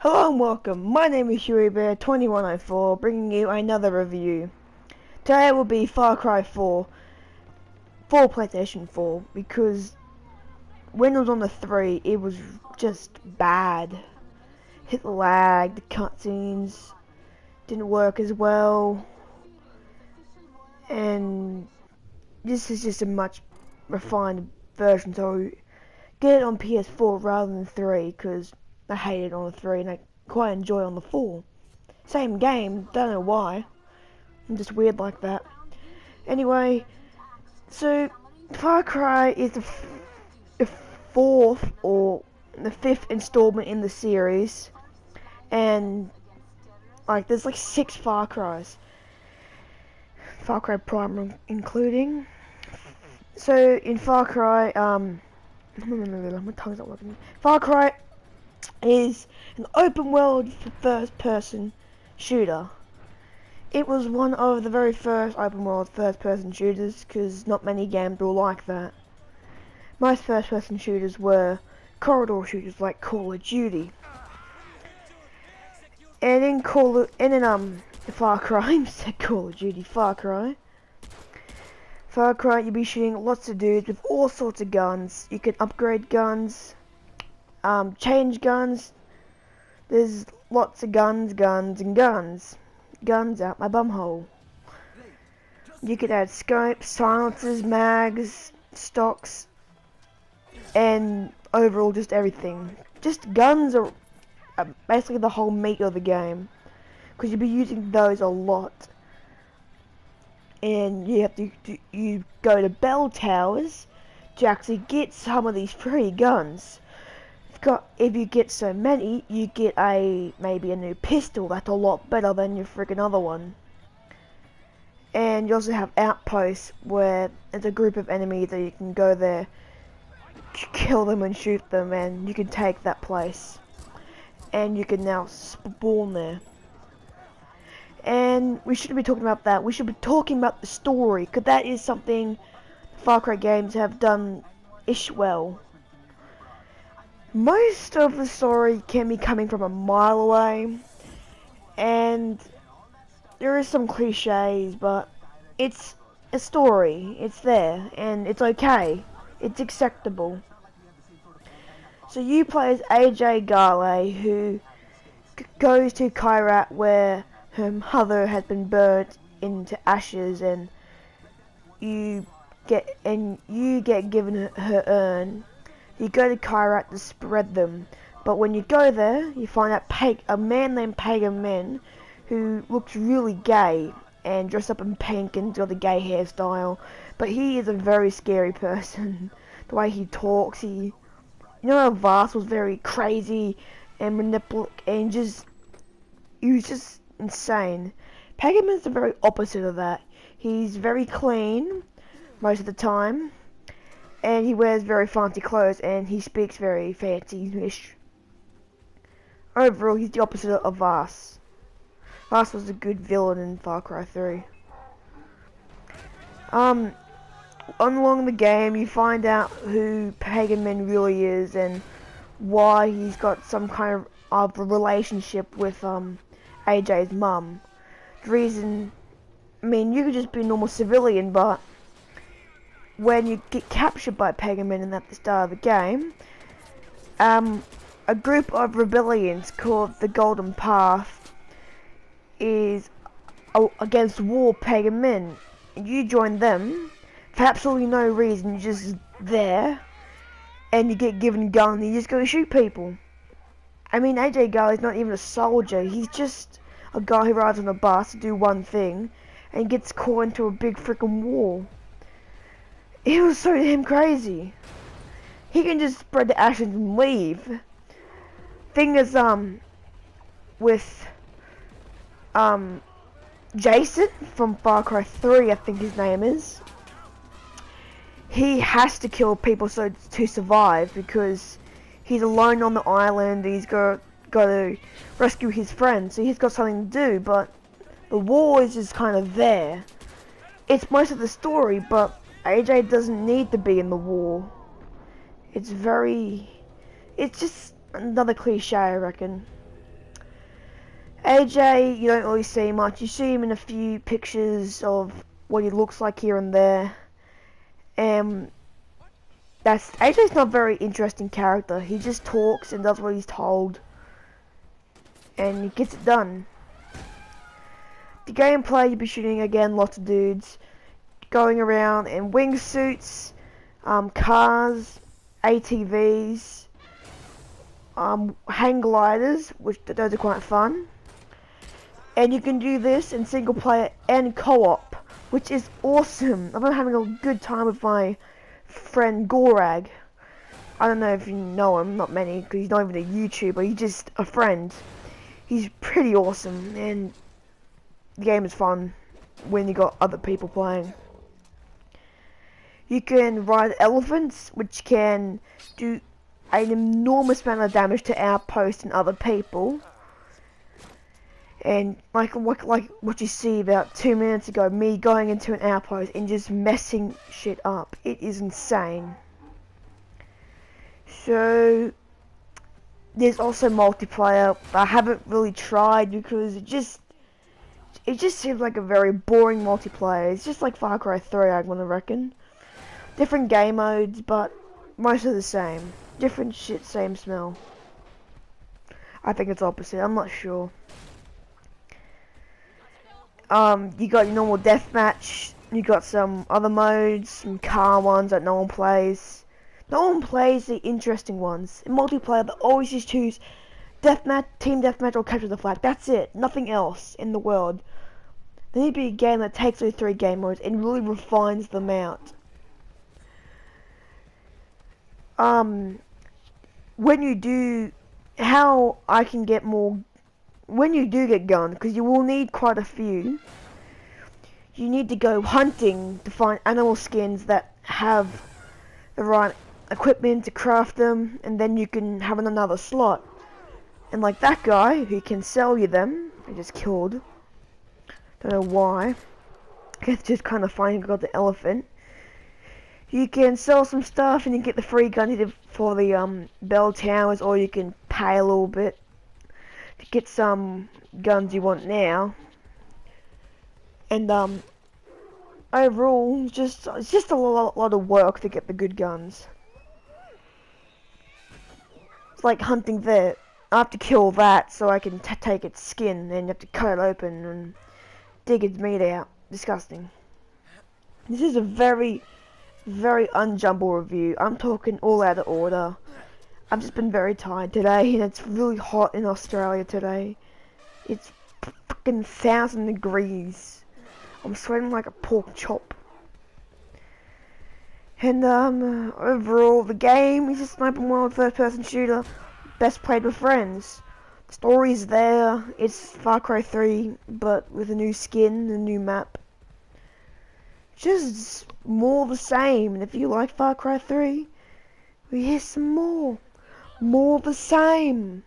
Hello and welcome, my name is SHAREbear2104, bringing you another review. Today will be Far Cry 4 for PlayStation 4, because when it was on the 3, it was just bad. Hit lag, the cutscenes didn't work as well, and this is just a much refined version, so get it on PS4 rather than 3, because I hate it on the 3 and I quite enjoy it on the 4. Same game, don't know why. I'm just weird like that. Anyway, so Far Cry is the fourth or the fifth installment in the series, and there's like 6 Far Cries. Far Cry Prime including. So in Far Cry, my tongue's not working. Far Cry is an open world first person shooter. It was one of the very first open world first person shooters, because not many games were like that. Most first person shooters were corridor shooters like Call of Duty. And in Far Cry, said Call of Duty, Far Cry, you'll be shooting lots of dudes with all sorts of guns. You can upgrade guns, change guns. There's lots of guns. Guns out my bumhole. You could add scopes, silencers, mags, stocks, and overall just everything. Just guns are basically the whole meat of the game, because you'll be using those a lot. And you have to you go to bell towers to actually get some of these free guns. If you get so many, you get maybe a new pistol that's a lot better than your freaking other one. And you also have outposts where there's a group of enemies that you can go there, kill them and shoot them, and you can take that place. And you can now spawn there. And we shouldn't be talking about that. We should be talking about the story, because that is something Far Cry games have done ish well. Most of the story can be coming from a mile away, and there is some cliches, but it's a story. It's there, and it's okay. It's acceptable. So you play as AJ Garley, who goes to Kyrat, where her mother has been burnt into ashes, and you get given her urn. You go to Kyrat to spread them, but when you go there, you find out a man named Pagan Min, who looks really gay and dressed up in pink and got a gay hairstyle. But he is a very scary person. The way he talks, you know how Vast was very crazy and manipulative, and he was just insane. Pagan Min's the very opposite of that. He's very clean most of the time, and he wears very fancy clothes, and he speaks very fancy-ish. Overall, he's the opposite of Vast. Vast was a good villain in Far Cry 3. Along the game, you find out who Pagan Min really is, and why he's got some kind of a relationship with AJ's mum. The reason, you could just be a normal civilian, but when you get captured by Pagan Min at the start of the game, a group of rebellions called the Golden Path is against war Pagan Min. You join them for absolutely no reason. You're just there, and you get given a gun and you just go shoot people. AJ Garley's not even a soldier. He's just a guy who rides on a bus to do one thing and gets caught into a big freaking war. It was so damn crazy. He can just spread the ashes and leave. Thing is, with Jason from Far Cry 3, I think his name is. He has to kill people to survive, because he's alone on the island. He's got to rescue his friends, so he's got something to do. But the war is just kind of there. It's most of the story, but AJ doesn't need to be in the war. It's just another cliche, I reckon. AJ, you don't really see much. You see him in a few pictures of what he looks like here and there. That's AJ's not a very interesting character. He just talks and does what he's told, and he gets it done. The gameplay, you'll be shooting again lots of dudes, going around in wingsuits, cars, ATVs, hang gliders, which those are quite fun. And you can do this in single player and co-op, which is awesome. I've been having a good time with my friend Gorag. I don't know if you know him, not many, because he's not even a YouTuber, he's just a friend. He's pretty awesome, and the game is fun when you got other people playing. You can ride elephants, which can do an enormous amount of damage to outposts and other people. And like what you see about 2 minutes ago, me going into an outpost and just messing shit up. It is insane. So there's also multiplayer. I haven't really tried because it just seems like a very boring multiplayer. It's just like Far Cry 3, I'm gonna reckon. Different game modes, but most of the same. Different shit, same smell. I think it's opposite. I'm not sure. You got your normal deathmatch. You got some other modes, some car ones that no one plays. No one plays the interesting ones. In multiplayer, they always just choose deathmatch, team deathmatch, or capture the flag. That's it. Nothing else in the world. There need to be a game that takes those 3 game modes and really refines them out. When you do, how I can get more. When you do get guns, because you will need quite a few, you need to go hunting to find animal skins that have the right equipment to craft them, and then you can have another slot. And like that guy who can sell you them, I just killed. Don't know why. I guess just kind of funny. Got the elephant. You can sell some stuff and you get the free gun either for the bell towers, or you can pay a little bit to get some guns you want now. And overall, it's just a lot of work to get the good guns. It's like hunting there. I have to kill that so I can take its skin, and you have to cut it open and dig its meat out. Disgusting. This is a very unjumble review. I'm talking all out of order. I've just been very tired today, and it's really hot in Australia today. It's fucking 1,000 degrees. I'm sweating like a pork chop. And overall, the game is just an open world first-person shooter, best played with friends. The story's there. It's Far Cry 3, but with a new skin, a new map. Just more the same. And if you like Far Cry 3, we hear some more. More the same.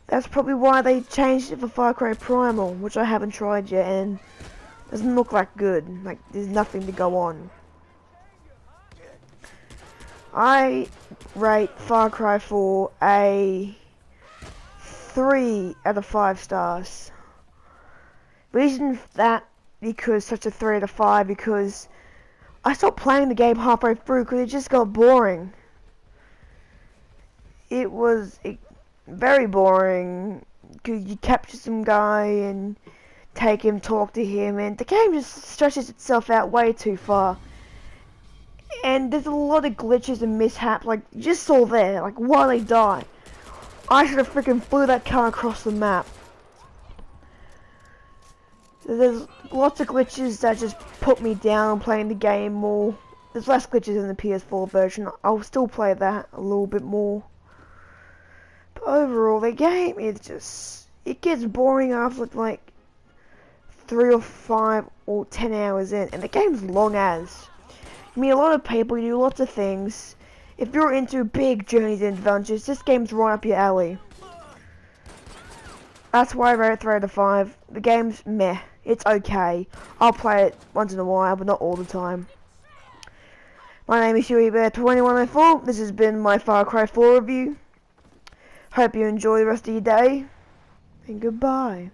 That's probably why they changed it for Far Cry Primal, which I haven't tried yet, and doesn't look that good. Like, there's nothing to go on. I rate Far Cry 4 a 3 out of 5 stars. Reason for that, because such a 3 out of 5, because I stopped playing the game halfway through because it just got boring. It was very boring, because you capture some guy and take him, talk to him, and the game just stretches itself out way too far. And there's a lot of glitches and mishaps, like, you just saw there, like, why they die. I should have freaking flew that car across the map. There's lots of glitches that just put me down on playing the game more. There's less glitches in the PS4 version. I'll still play that a little bit more. But overall, the game is just, it gets boring after like 3 or 5 or 10 hours in, and the game's long as. I mean, a lot of people do lots of things. If you're into big journeys and adventures, this game's right up your alley. That's why I rate it 3 out of 5. The game's meh. It's okay. I'll play it once in a while, but not all the time. My name is HueyBear2104. This has been my Far Cry 4 review. Hope you enjoy the rest of your day. and goodbye.